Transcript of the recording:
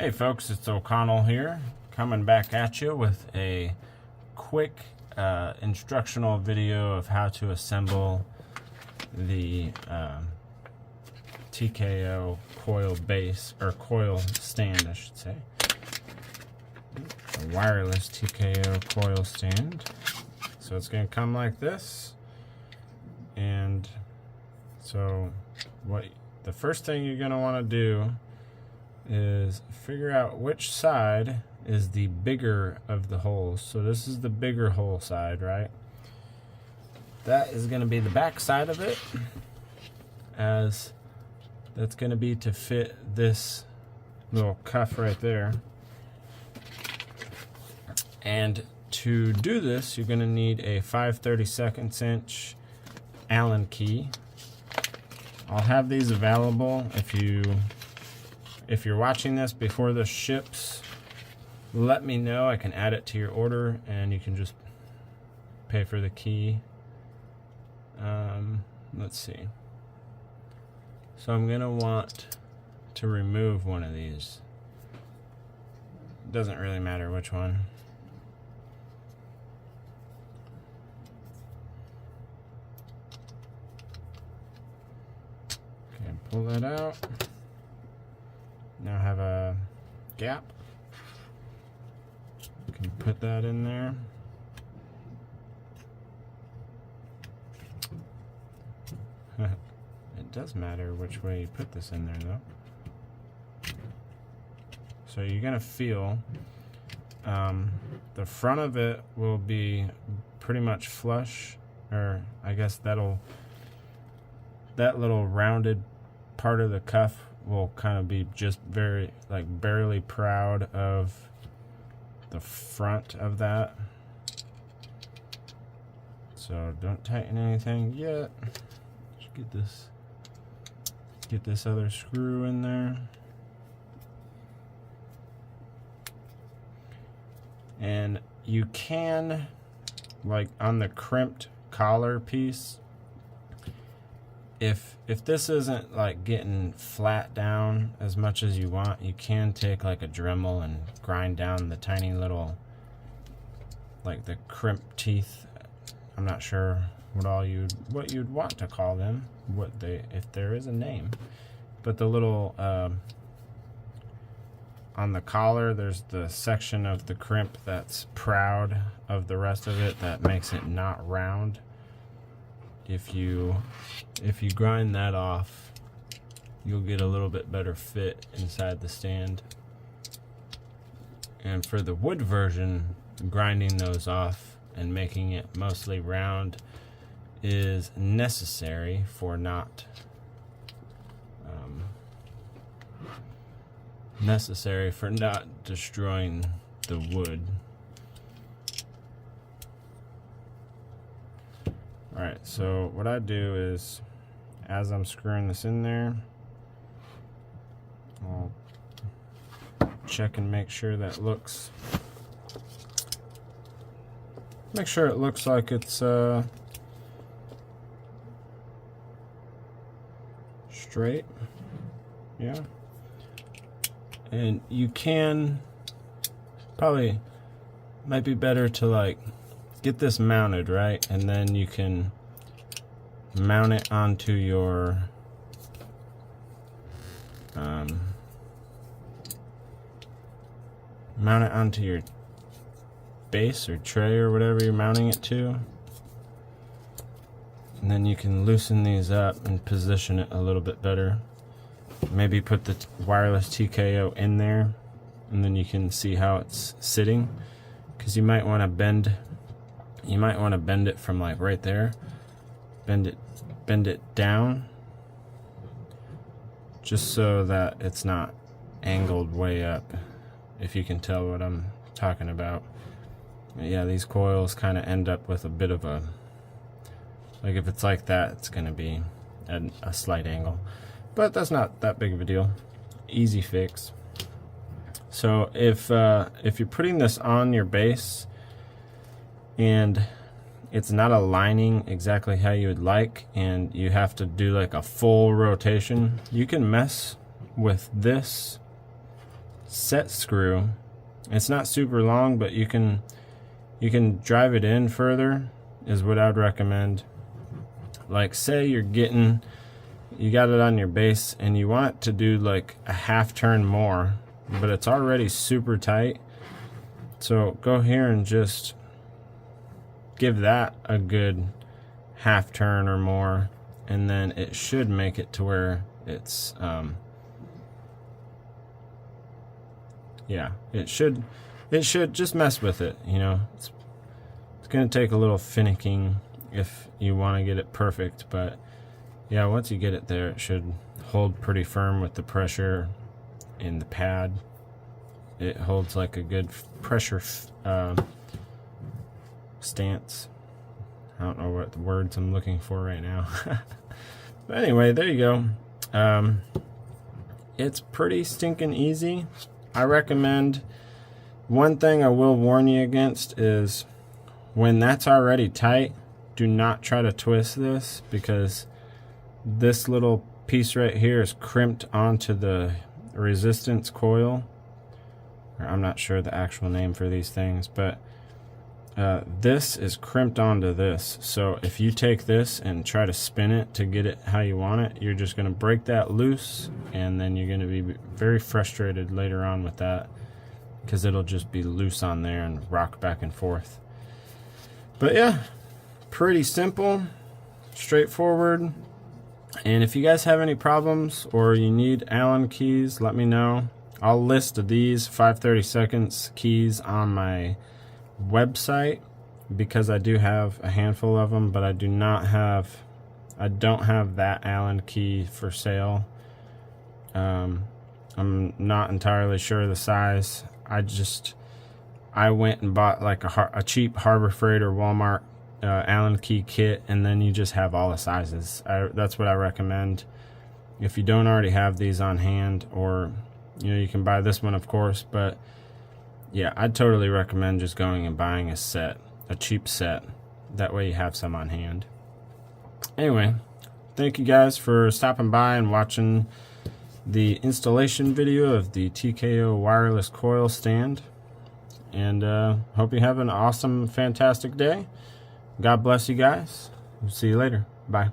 Hey folks, it's O'Connell here, coming back at you with a quick instructional video of how to assemble the TKO coil base, or coil stand I should say. A wireless TKO coil stand. So it's going to come like this, and so the first thing you're going to want to do is figure out which side is the bigger of the holes. So this is the bigger hole side, right? That is going to be the back side of it, as that's going to be to fit this little cuff right there. And to do this, you're going to need a 5/32 inch Allen key. I'll have these available if you're watching this before this ships. Let me know. I can add it to your order, and you can just pay for the key. Let's see. So I'm gonna want to remove one of these. Doesn't really matter which one. Okay, pull that out. Now have a gap. You can put that in there. It does matter which way you put this in there though. So you're gonna feel the front of it will be pretty much flush, or I guess that little rounded part of the cuff will kind of be just barely proud of the front of that. So don't tighten anything yet. Just get this other screw in there. And you can, like on the crimped collar piece, if this isn't like getting flat down as much as you want, you can take like a Dremel and grind down the tiny little, like the crimp teeth. I'm not sure what you'd want to call them, if there is a name, but the little on the collar, there's the section of the crimp that's proud of the rest of it that makes it not round. If you grind that off, you'll get a little bit better fit inside the stand. And for the wood version, grinding those off and making it mostly round is necessary for not destroying the wood. Alright, so what I do is, as I'm screwing this in there, I'll check and make sure that it looks like it's straight. Yeah. And you can might be better to like get this mounted, right? And then you can mount it onto your base or tray or whatever you're mounting it to. And then you can loosen these up and position it a little bit better. Maybe put the wireless TKO in there, and then you can see how it's sitting, because you might want to bend it from like right there, bend it down, just so that it's not angled way up, if you can tell what I'm talking about. Yeah, these coils kind of end up with a bit of a, like if it's like that, it's going to be at a slight angle, but that's not that big of a deal. Easy fix. So if you're putting this on your base and it's not aligning exactly how you would like, and you have to do like a full rotation, you can mess with this set screw. It's not super long, but you can drive it in further is what I'd recommend. Like say you got it on your base and you want it to do like a half turn more, but it's already super tight. So go here and just give that a good half turn or more, and then it should make it to where it's yeah, it should just mess with it, you know. It's gonna take a little finicking if you want to get it perfect, but yeah, once you get it there, it should hold pretty firm with the pressure in the pad. It holds like a good pressure stance. I don't know what the words I'm looking for right now. But anyway, there you go. It's pretty stinking easy. I recommend, one thing I will warn you against is when that's already tight, do not try to twist this, because this little piece right here is crimped onto the resistance coil. I'm not sure the actual name for these things, but this is crimped onto this. So if you take this and try to spin it to get it how you want it, you're just going to break that loose, and then you're going to be very frustrated later on with that, because it'll just be loose on there and rock back and forth. But yeah, pretty simple, straightforward. And if you guys have any problems or you need Allen keys, let me know. I'll list these 5/32 keys on my website, because I do have a handful of them, but I don't have that Allen key for sale. I'm not entirely sure the size. I went and bought like a cheap Harbor Freight or Walmart Allen key kit, and then you just have all the sizes. That's what I recommend if you don't already have these on hand, or you can buy this one, of course, but yeah, I'd totally recommend just going and buying a cheap set. That way you have some on hand. Anyway, thank you guys for stopping by and watching the installation video of the TKO wireless coil stand. And hope you have an awesome, fantastic day. God bless you guys. See you later. Bye.